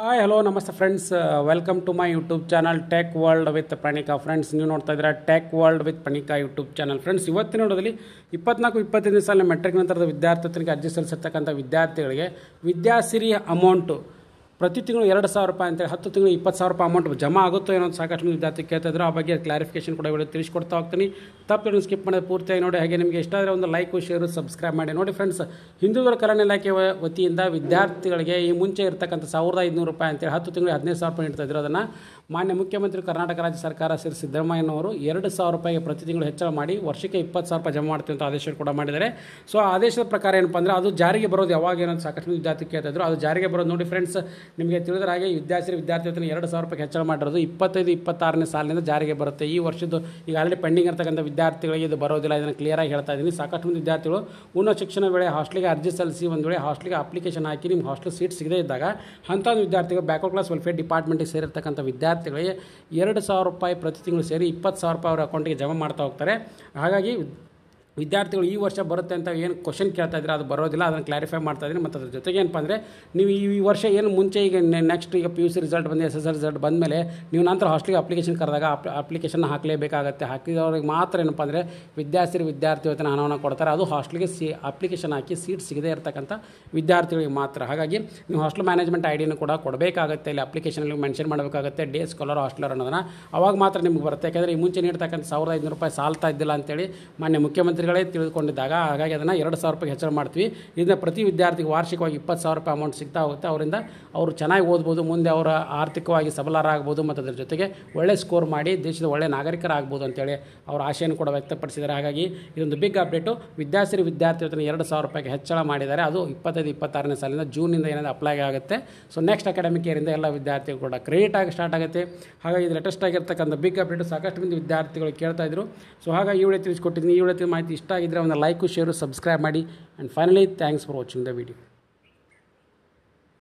Hi hello ನಮಸ್ತೆ friends, welcome to my YouTube channel Tech World with Pranika. Friends, ನೀವು ನೋಡ್ತಾ ಇದ್ದೀರಾ Tech World with Pranika YouTube channel. Friends, ಇವತ್ತಿನ ನೋಡೋದಲ್ಲಿ 24-25 ಸಾಲಿನ ಮೆಟ್ರಿಕ್ ನಂತರದ ವಿದ್ಯಾರ್ಥಿಗಳಿಗೆ ಅರ್ಜಿ ಸಲ್ಲಿಸಿರ್ತಕ್ಕಂಥ ವಿದ್ಯಾರ್ಥಿಗಳಿಗೆ ವಿದ್ಯಾಸಿರಿ ಅಮೌಂಟು ಪ್ರತಿ ತಿಂಗಳು 2,000 ರೂಪಾಯಿ ಅಂತೇಳಿ 10 ತಿಂಗಳು 20,000 ರೂಪಾಯಿ ಅಮೌಂಟ್ ಜಮಾ ಆಗುತ್ತೋ ಏನೋ ಸಾಕಷ್ಟು ವಿದ್ಯಾರ್ಥಿ ಕೇಳ್ತಾ ಇದ್ರು. ಆ ಬಗ್ಗೆ ಕ್ಲಾರಿಫಿಕೇಶನ್ ಕೂಡ ಇವತ್ತು ತಿಳಿಸ್ಕೊಡ್ತಾ ಹೋಗ್ತೀನಿ. ತಪ್ಪು ಸ್ಕಿಪ್ ಮಾಡೋದು ಪೂರ್ತಿಯಾಗಿ ನೋಡಿ. ಹಾಗೆ ನಿಮಗೆ ಇಷ್ಟ ಆದರೆ ಒಂದು ಲೈಕ್ ಶೇರು ಸಬ್ಸ್ಕ್ರೈಬ್ ಮಾಡಿ ನೋಡಿ. ಫ್ರೆಂಡ್ಸ್, ಹಿಂದುಳಿದ ಕಲ್ಯಾಣ ಇಲಾಖೆ ವತಿಯಿಂದ ವಿದ್ಯಾರ್ಥಿಗಳಿಗೆ ಈ ಮುಂಚೆ ಇರ್ತಕ್ಕಂಥ 1,500 ರೂಪಾಯಿ ಅಂತೇಳಿ 10 ತಿಂಗಳು 15,000 ರೂಪಾಯಿ ಇಡ್ತಾ ಇದ್ರು. ಅದನ್ನು ಮಾನ್ಯ ಮುಖ್ಯಮಂತ್ರಿ ಕರ್ನಾಟಕ ರಾಜ್ಯ ಸರ್ಕಾರ ಶ್ರೀ ಸಿದ್ದರಾಮಯ್ಯನವರು 2,000 ರೂಪಾಯಿಗೆ ಪ್ರತಿ ತಿಂಗಳು ಹೆಚ್ಚಳ ಮಾಡಿ ವರ್ಷಕ್ಕೆ 20,000 ರೂಪಾಯಿ ಜಮಾ ಮಾಡ್ತೀವಿ ಅಂತ ಆದೇಶ ಕೂಡ ಮಾಡಿದ್ದಾರೆ. ಸೊ ಆ ಆದೇಶದ ಪ್ರಕಾರ ಏನಪ್ಪ ಅಂದರೆ ಅದು ಜಾರಿಗೆ ಬರೋದು ಯಾವಾಗ ಏನಂತ ಸಾಕಷ್ಟು ವಿದ್ಯಾರ್ಥಿ ಕೇಳ್ತಾ ಇದ್ರು. ಅದು ಜಾರಿಗೆ ಬರೋದು ನೋಡಿ ಫ್ರೆಂಡ್ಸ್, ನಿಮಗೆ ತಿಳಿದ್ರ ಹಾಗೆ ವಿದ್ಯಾರ್ಥಿ ವೇತನ 2,000 ರೂಪಾಯಿ ಹೆಚ್ಚಳ ಮಾಡಿರೋದು 25-26ನೇ ಸಾಲಿನಿಂದ ಜಾರಿಗೆ ಬರುತ್ತೆ. ಈ ವರ್ಷದ್ದು ಈಗ ಆಲ್ರೆಡಿ ಪೆಂಡಿಂಗ್ ಇರ್ತಕ್ಕಂಥ ವಿದ್ಯಾರ್ಥಿಗಳಿಗೆ ಇದು ಬರೋದಿಲ್ಲ. ಇದನ್ನು ಕ್ಲಿಯರಾಗಿ ಹೇಳ್ತಾ ಇದ್ದೀನಿ. ಸಾಕಷ್ಟು ಮಂದಿ ವಿದ್ಯಾರ್ಥಿಗಳು ಉನ್ನತ ಶಿಕ್ಷಣ ವೇಳೆ ಹಾಸ್ಟೆಲ್ಗೆ ಅರ್ಜಿ ಸಲ್ಲಿಸಿ ಒಂದು ವೇಳೆ ಹಾಸ್ಟೆಲ್ಗೆ ಅಪ್ಲಿಕೇಶನ್ ಹಾಕಿ ನಿಮ್ಮ ಹಾಸ್ಟೆಲ್ ಸೀಟ್ ಸಿಗದೇ ಇದ್ದಾಗ ಅಂಥ ವಿದ್ಯಾರ್ಥಿಗಳು ಬ್ಯಾಕ್ವರ್ಡ್ ಕ್ಲಾಸ್ ವೆಲ್ಫೇರ್ ಡಿಪಾರ್ಟ್ಮೆಂಟಿಗೆ ಸೇರಿರ್ತಕ್ಕಂಥ ವಿದ್ಯಾರ್ಥಿಗಳಿಗೆ 2,000 ರೂಪಾಯಿ ಪ್ರತಿ ತಿಂಗಳು ಸೇರಿ 20,000 ರೂಪಾಯಿ ಅವರ ಅಕೌಂಟಿಗೆ ಜಮಾ ಮಾಡ್ತಾ ಹೋಗ್ತಾರೆ. ಹಾಗಾಗಿ ವಿದ್ಯಾರ್ಥಿಗಳು ಈ ವರ್ಷ ಬರುತ್ತೆ ಅಂತ ಏನು ಕ್ವಶನ್ ಕೇಳ್ತಾ ಇದ್ರೆ ಅದು ಬರೋದಿಲ್ಲ. ಅದನ್ನು ಕ್ಲಾರಿಫೈ ಮಾಡ್ತಾ ಇದ್ದೀನಿ. ಮತ್ತು ಅದ್ರ ಜೊತೆಗೆ ಏನಪ್ಪ ಅಂದರೆ ನೀವು ಈ ವರ್ಷ ಏನು ಮುಂಚೆ ಈಗ ನೆಕ್ಸ್ಟ್ ಈಗ PUC ರಿಸಲ್ಟ್ ಬಂದು SSL ರಿಸಲ್ಟ್ ಬಂದ ಮೇಲೆ ನೀವು ನಂತರ ಹಾಸ್ಟೆಲ್ಗೆ ಅಪ್ಲಿಕೇಶನ್ ಕರೆದಾಗ ಅಪ್ಲಿಕೇಶನ್ ಹಾಕಲೇಬೇಕಾಗತ್ತೆ. ಹಾಕಿದವ್ರಿಗೆ ಮಾತ್ರ ಏನಪ್ಪ ಅಂದರೆ ವಿದ್ಯಾರ್ಥಿ ವೇತನ ಹಣವನ್ನು ಕೊಡ್ತಾರೆ. ಅದು ಹಾಸ್ಟೆಲ್ಗೆ ಅಪ್ಲಿಕೇಶನ್ ಹಾಕಿ ಸೀಟ್ ಸಿಗದೇ ಇರತಕ್ಕಂಥ ವಿದ್ಯಾರ್ಥಿಗಳಿಗೆ ಮಾತ್ರ. ಹಾಗಾಗಿ ನೀವು ಹಾಸ್ಟೆಲ್ ಮ್ಯಾನೇಜ್ಮೆಂಟ್ ಐಡಿಯನ್ನು ಕೂಡ ಕೊಡಬೇಕಾಗುತ್ತೆ. ಇಲ್ಲಿ ಅಪ್ಲಿಕೇಶನಲ್ಲಿ ಮೆನ್ಷನ್ ಮಾಡಬೇಕಾಗುತ್ತೆ ಡೇ ಸ್ಕಾಲರ್ ಹಾಸ್ಟೆಲರ್ ಅನ್ನೋದನ್ನು. ಅವಾಗ ಮಾತ್ರ ನಿಮ್ಗೆ ಬರುತ್ತೆ. ಯಾಕೆಂದರೆ ಈ ಮುಂಚೆ ನೀಡ್ತಕ್ಕಂಥ 1,500 ರೂಪಾಯಿ ಸಾಲ್ತಾ ಇದ್ದಿಲ್ಲ ಅಂತೇಳಿ ಮಾನ್ಯ ಮುಖ್ಯಮಂತ್ರಿಗಳೇ ತಿಳಿದುಕೊಂಡಿದ್ದಾಗ ಹಾಗಾಗಿ ಅದನ್ನು 2,000 ರೂಪಾಯಿ ಹೆಚ್ಚಳ ಮಾಡ್ತೀವಿ. ಇದನ್ನ ಪ್ರತಿ ವಿದ್ಯಾರ್ಥಿಗೆ ವಾರ್ಷಿಕವಾಗಿ 20,000 ರೂಪಾಯಿ ಅಮೌಂಟ್ ಸಿಗ್ತಾ ಹೋಗುತ್ತೆ. ಅವರಿಂದ ಅವರು ಚೆನ್ನಾಗಿ ಓದ್ಬೋದು, ಮುಂದೆ ಅವರ ಆರ್ಥಿಕವಾಗಿ ಸಬಲರಾಗ್ಬೋದು ಮತ್ತು ಅದರ ಜೊತೆಗೆ ಒಳ್ಳೆ ಸ್ಕೋರ್ ಮಾಡಿ ದೇಶದ ಒಳ್ಳೆ ನಾಗರಿಕರಾಗ್ಬೋದು ಅಂತೇಳಿ ಅವರ ಆಶೆಯನ್ನು ಕೂಡ ವ್ಯಕ್ತಪಡಿಸಿದ್ದಾರೆ. ಹಾಗಾಗಿ ಇದೊಂದು ಬಿಗ್ ಅಪ್ಡೇಟು. ವಿದ್ಯಾಸಿರಿ ವಿದ್ಯಾರ್ಥಿ ವೇತನ 2,000 ರೂಪಾಯಿಗೆ ಹೆಚ್ಚಳ ಮಾಡಿದ್ದಾರೆ. ಅದು 25-26ನೇ ಸಾಲಿಂದ ಜೂನಿಂದ ಏನಾದರೂ ಅಪ್ಲೈ ಆಗುತ್ತೆ. ಸೊ ನೆಕ್ಸ್ಟ್ ಅಕಾಡೆಮಿಕ್ ಇಯರಿಂದ ಎಲ್ಲ ವಿದ್ಯಾರ್ಥಿಗಳು ಕೂಡ ಕ್ರೆಡಿಟ್ ಆಗಿ ಸ್ಟಾರ್ಟ್ ಆಗುತ್ತೆ. ಹಾಗಾಗಿ ಇದು ಲೇಟೆಸ್ಟ್ ಆಗಿರ್ತಕ್ಕಂಥ ಬಿಗ್ ಅಪ್ಡೇಟು. ಸಾಕಷ್ಟು ಮಂದಿ ವಿದ್ಯಾರ್ಥಿಗಳು ಕೇಳ್ತಾ ಇದ್ರು. ಸೊ ಹಾಗಾಗಿ ಈ ವಿಡಿಯೋ ತಿಳಿಸ್ಕೊಟ್ಟಿದ್ದೀನಿ. ಈ ವಿಡಿಯೋ ಮಾಹಿತಿ ಇಷ್ಟ ಆಗಿದ್ದರೆ ಒಂದು ಲೈಕ್ ಶೇರು ಸಬ್ಸ್ಕ್ರೈಬ್ ಮಾಡಿ. And finally thanks for watching the video.